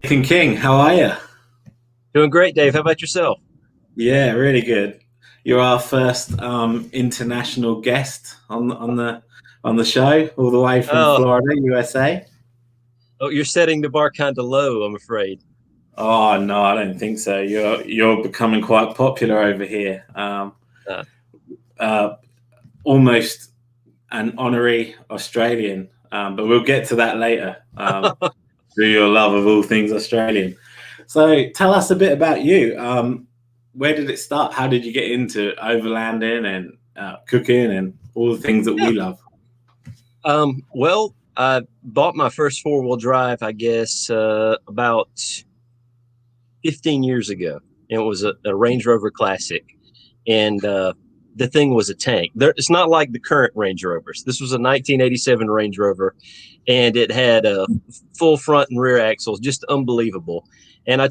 Nathan King, how are you? Doing great, Dave. How about yourself? Yeah, really good. You're our first international guest on the show, all the way from Oh, Florida, USA. oh, you're setting the bar kind of low, I'm afraid. Oh no, I don't think so. You're becoming quite popular over here. Uh, Uh, Almost an honorary Australian, but we'll get to that later. Through your love of all things Australian. So tell us a bit about you. Where did it start? How did you get into overlanding and cooking and all the things that yeah. we love? Well, I bought my first four-wheel drive, I guess, about 15 years ago. And it was a Range Rover Classic. And the thing was a tank. It's not like the current Range Rovers. This was a 1987 Range Rover, and it had a full front and rear axles, just unbelievable. And I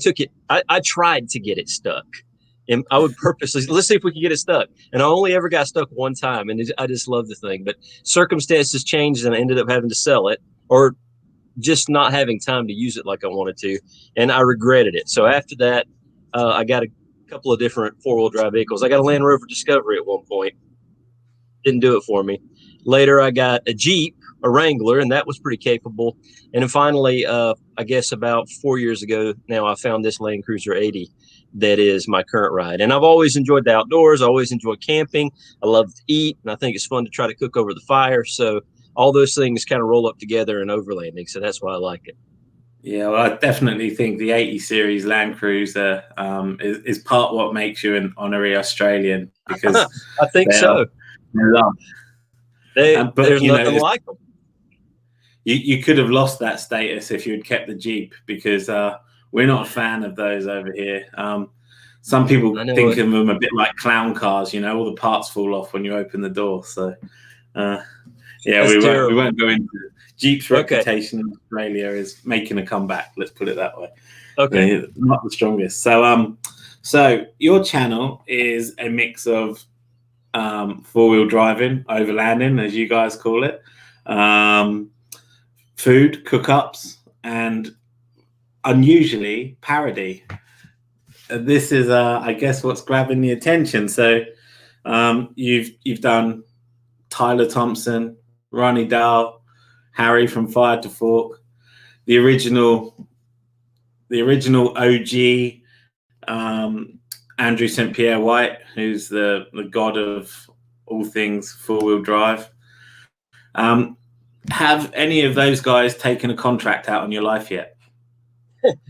tried to get it stuck. And I would purposely, let's see if we can get it stuck. And I only ever got stuck one time, and I just love the thing. But circumstances changed, and I ended up having to sell it, or just not having time to use it like I wanted to, and I regretted it. So after that, I got a couple of different four-wheel drive vehicles. I got a Land Rover Discovery at one point. Didn't do it for me. Later, I got a Jeep, a Wrangler, and that was pretty capable. And then finally, I guess about 4 years ago now, I found this Land Cruiser 80 that is my current ride. And I've always enjoyed the outdoors. I always enjoyed camping. I love to eat, and I think it's fun to try to cook over the fire. So all those things kind of roll up together in overlanding. So that's why I like it. Yeah, well, I definitely think the 80 series Land Cruiser is part what makes you an honorary Australian because I think they're, so. they're loved. But There's you know, nothing like them. you could have lost that status if you had kept the Jeep because we're not a fan of those over here. Some people I know think it. of them a bit like clown cars, you know, all the parts fall off when you open the door. So, yeah, That's we terrible. won't go into it. Jeep's Okay. reputation in Australia is making a comeback. Let's put it that way. Okay. They're not the strongest. So your channel is a mix of four-wheel driving, overlanding, as you guys call it, food, cook-ups, and unusually parody. This is, I guess, what's grabbing the attention. So you've done Tyler Thompson, Ronnie Dahl, Harry from Fire to Fork, the original OG, Andrew St. Pierre White, who's the god of all things four-wheel drive. Have any of those guys taken a contract out on your life yet?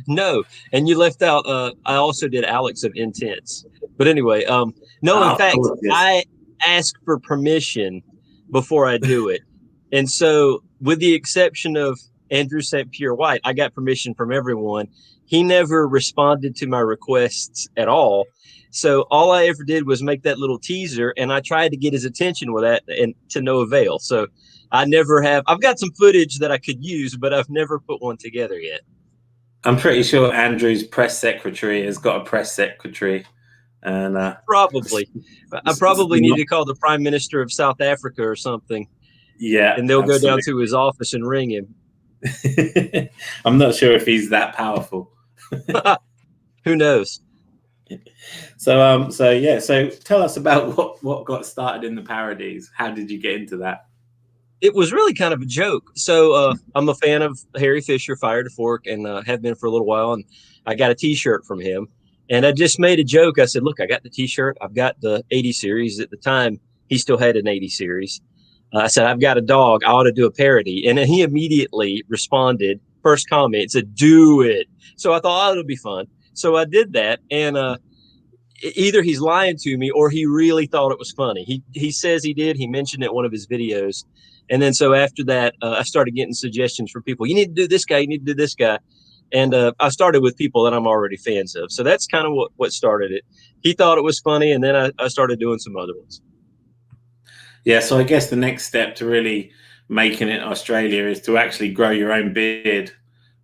No, and you left out. I also did Alex of Intense, but anyway, no. In Of fact, course, yes. I ask for permission before I do it, and so with the exception of Andrew St. Pierre White, I got permission from everyone. He never responded to my requests at all. So all I ever did was make that little teaser, and I tried to get his attention with that, and to no avail. So I never have. I've got some footage that I could use, but I've never put one together yet. I'm pretty sure Andrew's press secretary has got a press secretary, and Probably. I probably need to call the Prime Minister of South Africa or something, yeah, and they'll go down absolutely. to his office and ring him. I'm not sure if he's that powerful. Who knows? So tell us about what got started in the parodies. How did you get into that? It was really kind of a joke. So I'm a fan of Harry Fisher, Fire to Fork, and have been for a little while. And I got a T-shirt from him, and I just made a joke. I said, "Look, I got the T-shirt. I've got the 80 series." At the time, he still had an 80 series. I said, "I've got a dog. I ought to do a parody." And then he immediately responded. First comment said, "Do it." So I thought, "Oh, it'll be fun." So I did that, and either he's lying to me or he really thought it was funny. He says he did. He mentioned it in one of his videos. And then so after that, I started getting suggestions from people. You need to do this guy. You need to do this guy. And I started with people that I'm already fans of. So that's kind of what started it. He thought it was funny, and then I started doing some other ones. Yeah, so I guess the next step to really making it Australia is to actually grow your own beard.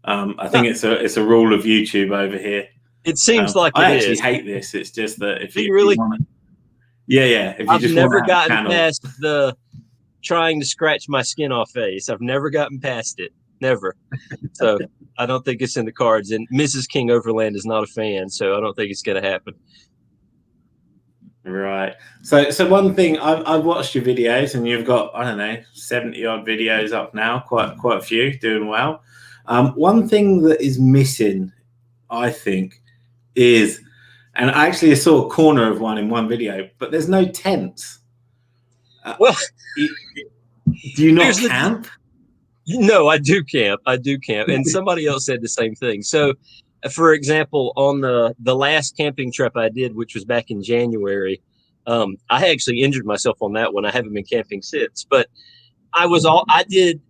I think it's a rule of YouTube over here. It seems like I it actually is. hate this. It's just that if Do you, you really? want to, yeah, if you I've just want never to have a gotten channel, past the trying to scratch my skin off face. I've never gotten past it. Never. So I don't think it's in the cards. And Mrs. King Overland is not a fan, so I don't think it's going to happen. Right. So one thing, I've watched your videos, and you've got, I don't know, 70 odd videos up now, quite a few, doing well. One thing that is missing, I think, is, and actually I saw a corner of one in one video, but there's no tents. Well, do you not camp? No, I do camp. I do camp. And somebody else said the same thing. So, for example, on the last camping trip I did, which was back in January, I actually injured myself on that one. I haven't been camping since, but I did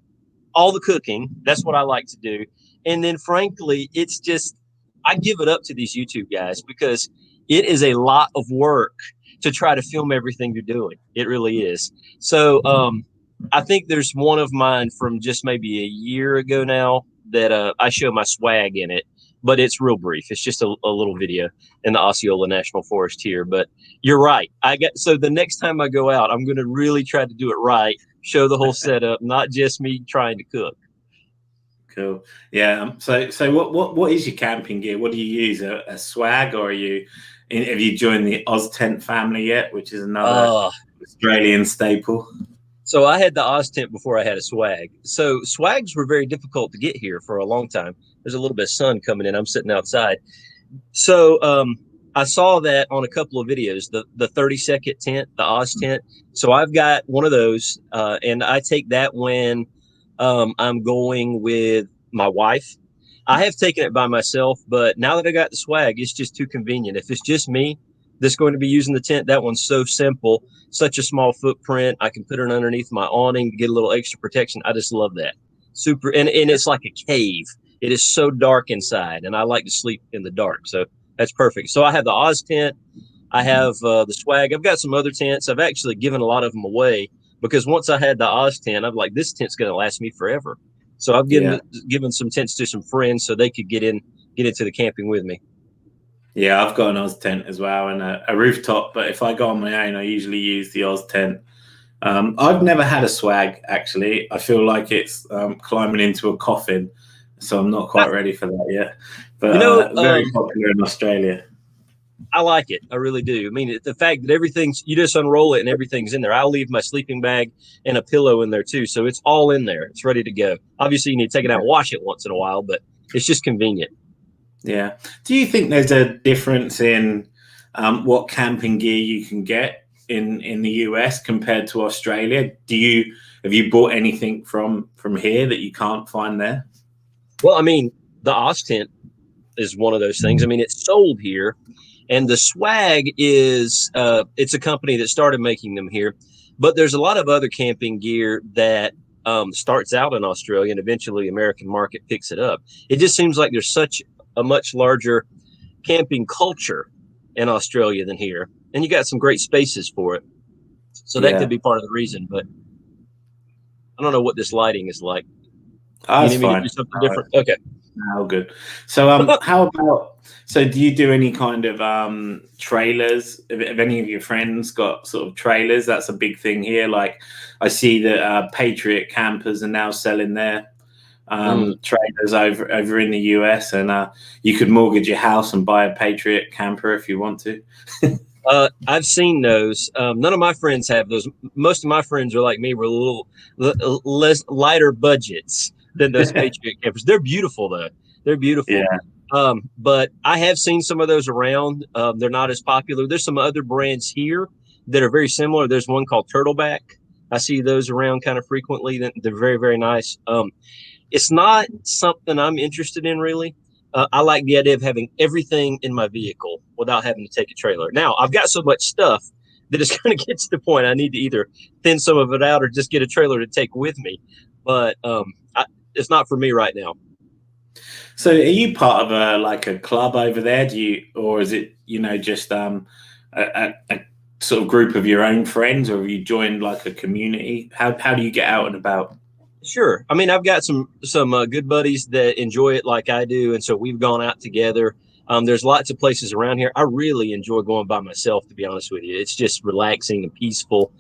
all the cooking. That's what I like to do. And then frankly, it's just, I give it up to these YouTube guys because it is a lot of work to try to film everything you're doing. It really is. So, I think there's one of mine from just maybe a year ago now that I show my swag in it, but it's real brief. It's just a little video in the Osceola National Forest here. But you're right. So the next time I go out, I'm going to really try to do it right, show the whole setup, not just me trying to cook. Cool. Yeah. So what is your camping gear? What do you use? A swag, or have you joined the Oz Tent family yet, which is another Australian staple? So I had the Oz tent before I had a swag. So swags were very difficult to get here for a long time. There's a little bit of sun coming in. I'm sitting outside. So I saw that on a couple of videos, the 30-second tent, the Oz tent. So I've got one of those, and I take that when I'm going with my wife. I have taken it by myself, but now that I got the swag, it's just too convenient. If it's just me that's going to be using the tent, that one's so simple, such a small footprint. I can put it underneath my awning to get a little extra protection. I just love that. Super. And it's like a cave. It is so dark inside, and I like to sleep in the dark. So that's perfect. So I have the Oz tent. I have the swag. I've got some other tents. I've actually given a lot of them away because once I had the Oz tent, I'm like, this tent's going to last me forever. So I've given some tents to some friends so they could get into the camping with me. Yeah, I've got an Oz tent as well, and a rooftop. But if I go on my own, I usually use the Oz tent. I've never had a swag, actually. I feel like it's climbing into a coffin, so I'm not quite ready for that yet. But very popular in Australia. I like it. I really do. I mean, the fact that you just unroll it and everything's in there. I'll leave my sleeping bag and a pillow in there too. So it's all in there. It's ready to go. Obviously, you need to take it out and wash it once in a while, but it's just convenient. Yeah. Do you think there's a difference in what camping gear you can get in the US compared to Australia? Have you bought anything from here that you can't find there? Well, I mean, the Oz tent is one of those things. I mean, it's sold here, and the swag is it's a company that started making them here, but there's a lot of other camping gear that starts out in Australia and eventually American market picks it up. It just seems like there's such a much larger camping culture in Australia than here, and you got some great spaces for it. So that could be part of the reason, but I don't know what this lighting is like. That's you need me fine. to do something different? Okay. Oh, good. So, how about? So, do you do any kind of trailers? Have any of your friends got sort of trailers? That's a big thing here. Like, I see that Patriot campers are now selling their trailers over in the US, and you could mortgage your house and buy a Patriot camper if you want to. I've seen those. None of my friends have those. Most of my friends are like me. We're a little less lighter budgets than those Patriot campers. They're beautiful though. They're beautiful. Yeah. But I have seen some of those around. They're not as popular. There's some other brands here that are very similar. There's one called Turtleback. I see those around kind of frequently. They're very, very nice. It's not something I'm interested in really. I like the idea of having everything in my vehicle without having to take a trailer. Now, I've got so much stuff that it's going to get to the point I need to either thin some of it out or just get a trailer to take with me. But it's not for me right now. So are you part of a club over there? Or is it, just a sort of group of your own friends, or have you joined like a community? How do you get out and about? Sure. I mean, I've got some good buddies that enjoy it like I do. And so we've gone out together. There's lots of places around here. I really enjoy going by myself, to be honest with you. It's just relaxing and peaceful.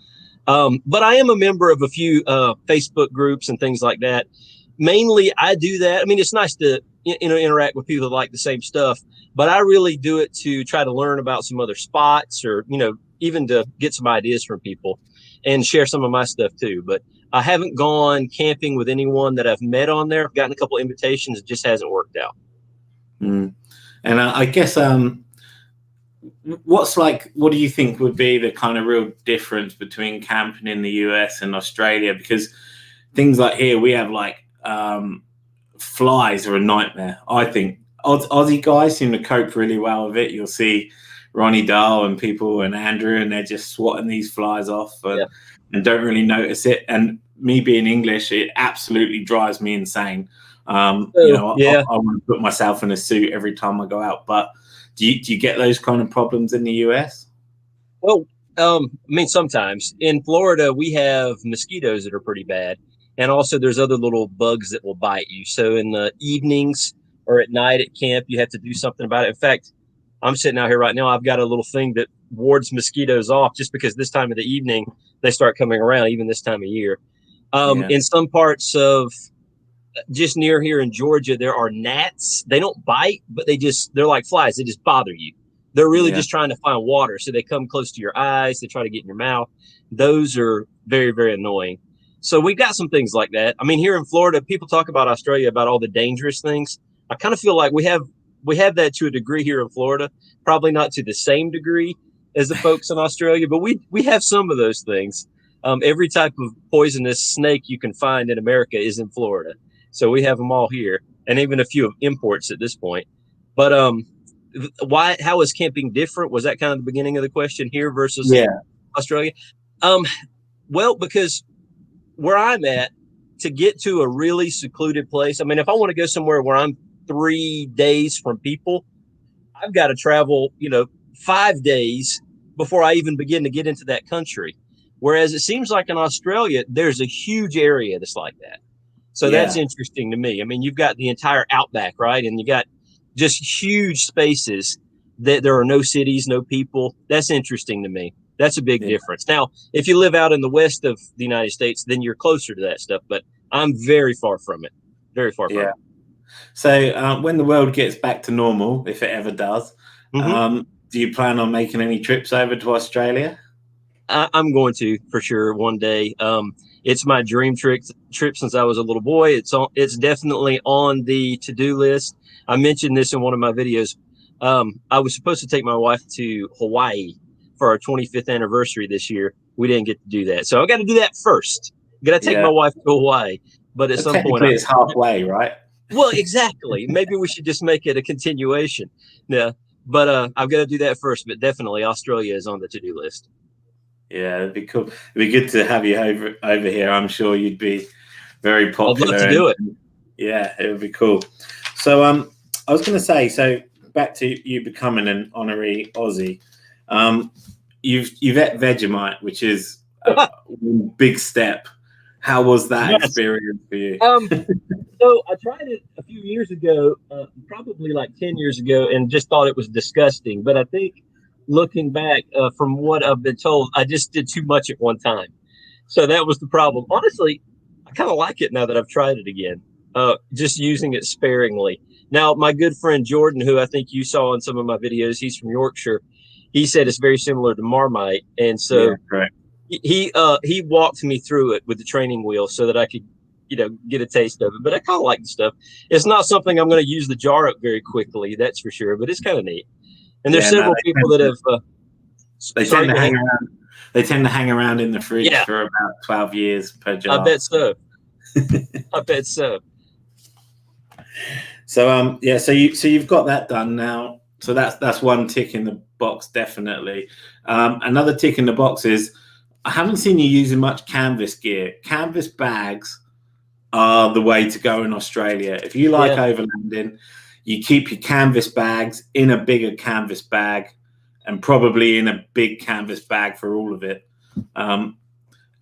But I am a member of a few Facebook groups and things like that. Mainly, I do that. I mean, it's nice to interact with people that like the same stuff. But I really do it to try to learn about some other spots, or even to get some ideas from people and share some of my stuff too. But I haven't gone camping with anyone that I've met on there. I've gotten a couple of invitations. It just hasn't worked out. And I guess what do you think would be the kind of real difference between camping in the US and Australia? Because things like here, we have like flies are a nightmare. I think Aussie guys seem to cope really well with it. You'll see Ronnie Dahl and people and Andrew, and they're just swatting these flies off and don't really notice it. And me being English, it absolutely drives me insane. I want to put myself in a suit every time I go out. But do you get those kind of problems in the US? Well, I mean, sometimes in Florida, we have mosquitoes that are pretty bad. And also there's other little bugs that will bite you. So in the evenings or at night at camp, you have to do something about it. In fact, I'm sitting out here right now. I've got a little thing that wards mosquitoes off, just because this time of the evening, they start coming around, even this time of year. In some parts of just near here in Georgia, there are gnats. They don't bite, but they're like flies. They just bother you. They're really just trying to find water. So they come close to your eyes. They try to get in your mouth. Those are very, very annoying. So we've got some things like that. I mean, here in Florida, people talk about Australia, about all the dangerous things. I kind of feel like we have that to a degree here in Florida, probably not to the same degree as the folks in Australia, but we have some of those things. Every type of poisonous snake you can find in America is in Florida. So we have them all here, and even a few of imports at this point. But how is camping different? Was that kind of the beginning of the question here versus Australia? Well, because where I'm at, to get to a really secluded place, I mean, if I want to go somewhere where I'm 3 days from people, I've got to travel, 5 days before I even begin to get into that country. Whereas it seems like in Australia, there's a huge area that's like that. So that's interesting to me. I mean, you've got the entire outback, right? And you got just huge spaces that there are no cities, no people. That's interesting to me. That's a big difference. Now, if you live out in the west of the United States, then you're closer to that stuff. But I'm very far from it. Very far from it. So when the world gets back to normal, if it ever does, do you plan on making any trips over to Australia? I'm going to, for sure, one day. It's my dream trip since I was a little boy. It's definitely on the to-do list. I mentioned this in one of my videos. I was supposed to take my wife to Hawaii for our 25th anniversary this year. We didn't get to do that. So I got to do that first. Got to take my wife to Hawaii. But at some point, it's halfway, right? Well, exactly. Maybe we should just make it a continuation. Yeah. But I've got to do that first. But definitely Australia is on the to-do list. Yeah, it'd be cool. It'd be good to have you over here. I'm sure you'd be very popular. I'd love to do it. Yeah, it would be cool. So I was going to say, so back to you becoming an honorary Aussie. You've ate Vegemite, which is a big step. How was that experience for you? So I tried it a few years ago, probably like 10 years ago, and just thought it was disgusting. But I think looking back from what I've been told, I just did too much at one time. So that was the problem. Honestly, I kind of like it now that I've tried it again, just using it sparingly. Now, my good friend Jordan, who I think you saw in some of my videos, he's from Yorkshire. He said it's very similar to Marmite. And so he walked me through it with the training wheel so that I could, get a taste of it. But I kind of like the stuff. It's not something I'm going to use the jar up very quickly, that's for sure. But it's kind of neat. And there's several people that have. They tend to hang around. They tend to hang around in the fridge for about 12 years per jar. I bet so. I bet so. So so you've got that done now. So that's one tick in the box, definitely. Another tick in the box is I haven't seen you using much canvas gear. Canvas bags are the way to go in Australia. If you like overlanding, you keep your canvas bags in a bigger canvas bag and probably in a big canvas bag for all of it. And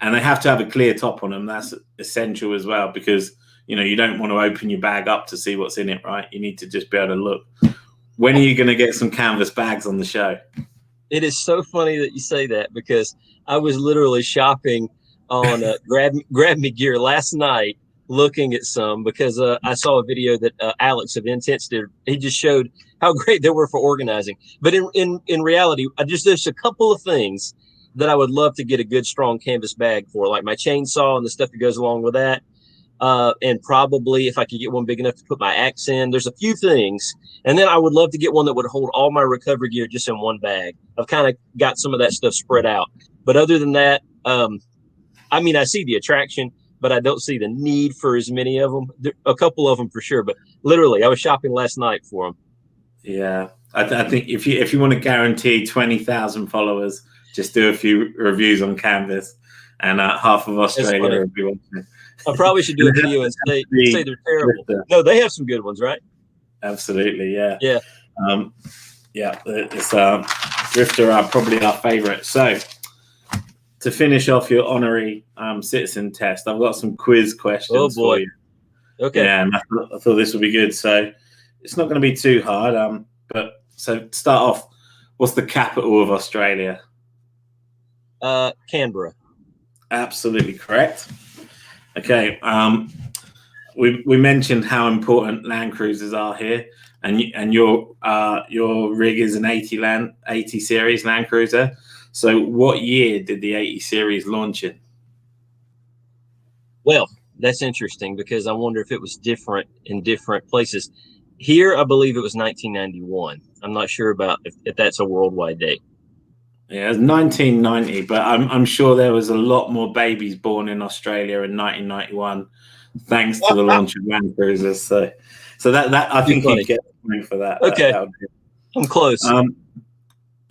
they have to have a clear top on them. That's essential as well because, you don't want to open your bag up to see what's in it, right? You need to just be able to look. When are you going to get some canvas bags on the show? It is so funny that you say that because I was literally shopping on Grab Me Gear last night looking at some because I saw a video that Alex of Intense did. He just showed how great they were for organizing. But in reality, there's a couple of things that I would love to get a good strong canvas bag for, like my chainsaw and the stuff that goes along with that. And probably if I could get one big enough to put my axe in, there's a few things. And then I would love to get one that would hold all my recovery gear just in one bag. I've kind of got some of that stuff spread out. But other than that, I mean, I see the attraction, but I don't see the need for as many of them. A couple of them for sure, but literally, I was shopping last night for them. Yeah, I think if you want to guarantee 20,000 followers, just do a few reviews on Canvas, and half of Australia will be watching. I probably should do a video and say they're terrible. Drifter. No, they have some good ones, right? Absolutely, yeah. Yeah. It's Drifter are probably our favorite. So to finish off your honorary citizen test, I've got some quiz questions for you. Okay. Yeah, and I thought this would be good. So it's not going to be too hard. But so to start off, what's the capital of Australia? Canberra. Absolutely correct. Okay. We mentioned how important Land Cruisers are here, and your rig is an 80 series Land Cruiser. So what year did the 80 series launch in? Well, that's interesting because I wonder if it was different in different places. Here, I believe it was 1991. I'm not sure about if that's a worldwide date. Yeah, it was 1990, but I'm sure there was a lot more babies born in Australia in 1991, thanks to the launch of Land Cruisers. So that I think you get a point for that. Okay, I'm close.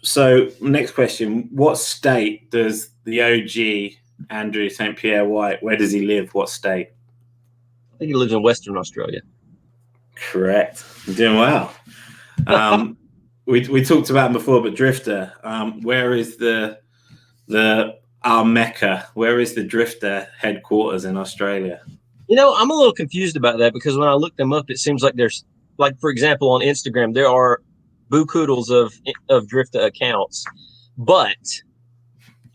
So next question: what state does the OG Andrew St. Pierre White? Where does he live? What state? I think he lives in Western Australia. Correct. You're doing well. We talked about him before, but Drifter, where is our Mecca? Where is the Drifter headquarters in Australia? You know, I'm a little confused about that because when I look them up, it seems like there's, like, for example, on Instagram, there are boo-koodles of Drifter accounts, but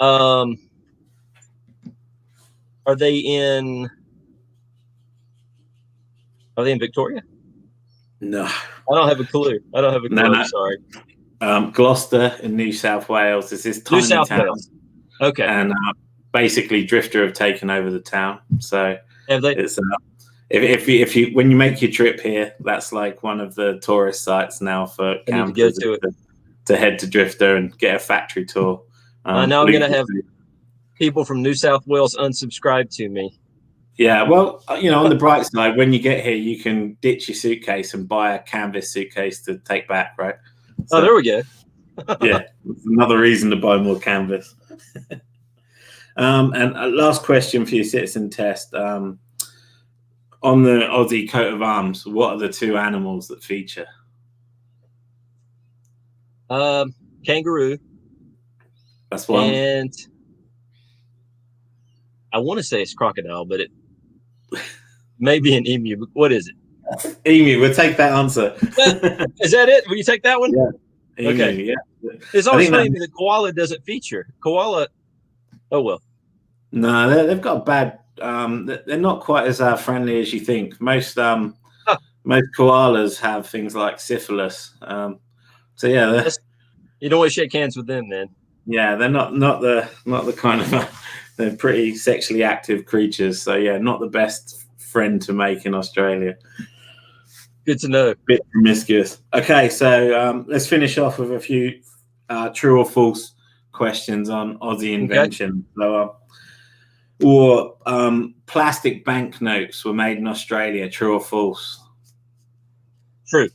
are they in Victoria? No. I don't have a clue. No. Sorry. Gloucester in New South Wales. This is tiny town. Wales. Okay. And basically, Drifter have taken over the town. So have they? It's if you when you make your trip here, that's like one of the tourist sites now for campers to head to Drifter and get a factory tour. Now I'm going to have people from New South Wales unsubscribe to me. Yeah, well, on the bright side, when you get here, you can ditch your suitcase and buy a canvas suitcase to take back, right? So, there we go. Yeah, another reason to buy more canvas. And last question for your citizen test. On the Aussie coat of arms, what are the two animals that feature? Kangaroo. That's one. And I want to say it's crocodile, but it may be an emu. But what is it? Emu. We'll take that answer. Is that it? Will you take that one? Yeah. Emu, okay. Yeah. It's always funny that koala doesn't feature. Koala. Oh well. No, they've got a bad. They're not quite as friendly as you think. Most koalas have things like syphilis. So yeah, you don't want to shake hands with them, then. Yeah, they're not the kind of. They're pretty sexually active creatures. So yeah, not the best friend to make in Australia. Good to know. Bit promiscuous. Okay, so let's finish off with a few true or false questions on Aussie invention. Okay. So, plastic banknotes were made in Australia. True or false? True.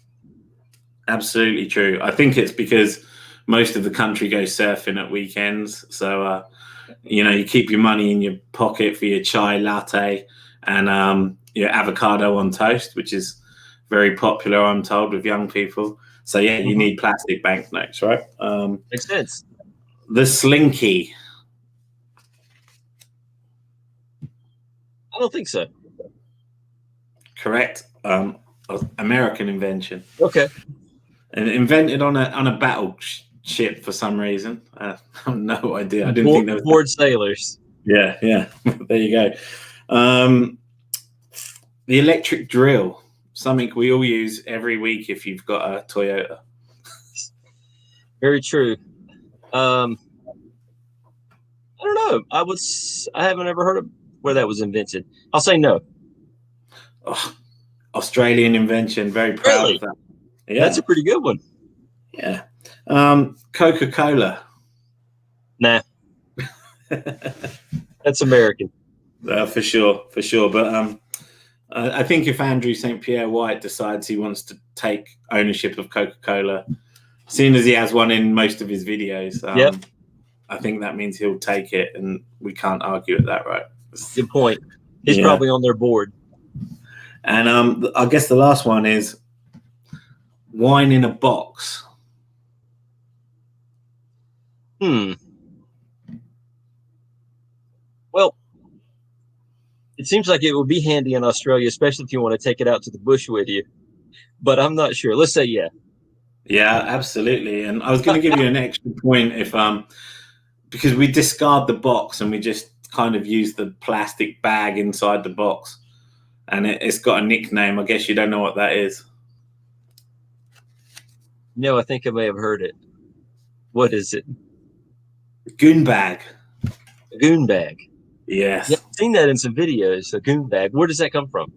Absolutely true. I think it's because most of the country goes surfing at weekends. So, you keep your money in your pocket for your chai latte and your avocado on toast, which is very popular, I'm told, with young people. So, yeah, you need plastic banknotes, right? Makes sense. The slinky. I don't think so. Correct. American invention. Okay. And invented on a battleship for some reason. I have no idea. I didn't think there was board sailors. Yeah. There you go. the electric drill, something we all use every week if you've got a Toyota. Very true. I don't know. I haven't ever heard of where that was invented. I'll say no. Oh, Australian invention. Very proud Really? of that. Yeah, That's a pretty good one. Yeah. Coca-Cola. Nah, that's American. For sure. But I think if Andrew St. Pierre White decides he wants to take ownership of Coca-Cola, seeing as he has one in most of his videos, Yep. I think that means he'll take it, and we can't argue at that, right? Good point. He's probably on their board. And I guess the last one is wine in a box. Well, it seems like it would be handy in Australia, especially if you want to take it out to the bush with you. But I'm not sure. Let's say yeah. Yeah, absolutely. And I was going to give you an extra point if because we discard the box and we just kind of use the plastic bag inside the box, and it's got a nickname. I guess you don't know what that is. No, I think I may have heard it. What is it? Goon bag. A goon bag. Yes. Yeah, I've seen that in some videos. A goon bag. Where does that come from?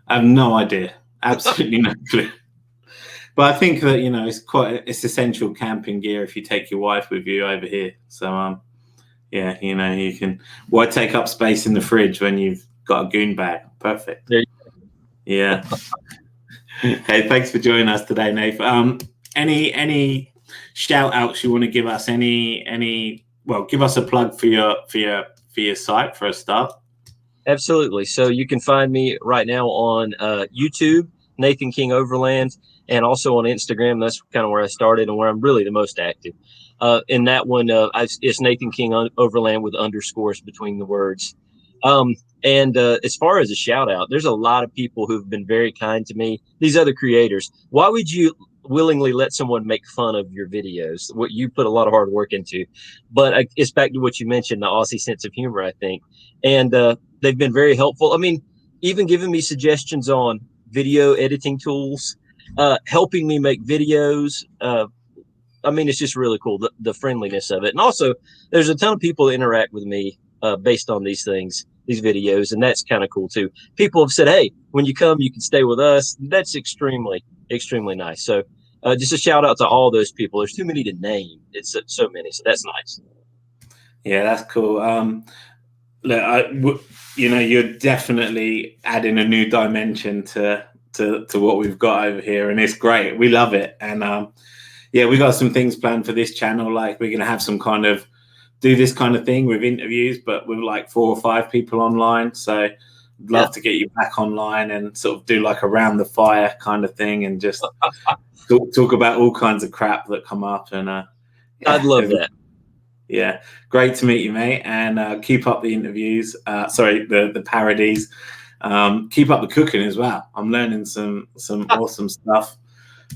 I have no idea. Absolutely no clue. But I think that, it's essential camping gear if you take your wife with you over here. So, yeah, you can. Why take up space in the fridge when you've got a goon bag? Perfect. There you go. Yeah. Hey, thanks for joining us today, Nathan. Any shout outs you want to give us? Well, give us a plug for your site for a start. Absolutely. So you can find me right now on YouTube, Nathan King Overland, and also on Instagram. That's kind of where I started and where I'm really the most active. In that one, it's Nathan King Overland with underscores between the words. And as far as a shout out, there's a lot of people who've been very kind to me. These other creators. Why would you willingly let someone make fun of your videos? What you put a lot of hard work into. But it's back to what you mentioned, the Aussie sense of humor, I think. And they've been very helpful. I mean, even giving me suggestions on video editing tools, helping me make videos. I mean, it's just really cool, the friendliness of it. And also, there's a ton of people that interact with me based on these things, these videos, and that's kind of cool too. People have said, hey, when you come, you can stay with us. That's extremely, extremely nice. So just a shout out to all those people. There's too many to name. It's so many, so that's nice. Yeah, that's cool. Look, you're definitely adding a new dimension to what we've got over here, and it's great. We love it. And yeah, we got some things planned for this channel. Like we're gonna have some kind of do this kind of thing with interviews, but with like 4 or 5 people online. So I'd love to get you back online and sort of do like around the fire kind of thing, and just talk about all kinds of crap that come up. And I'd love that. Yeah, great to meet you, mate. And keep up the interviews. The parodies. Keep up the cooking as well. I'm learning some awesome stuff.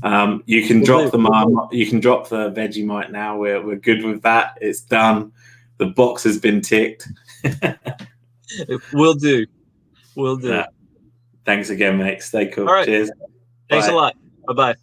You can drop the you can drop the Vegemite now. We're good with that. It's done. The box has been ticked. Will do. Thanks again, mate. Stay cool. All right. Cheers. Thanks Bye. a lot. Bye-bye.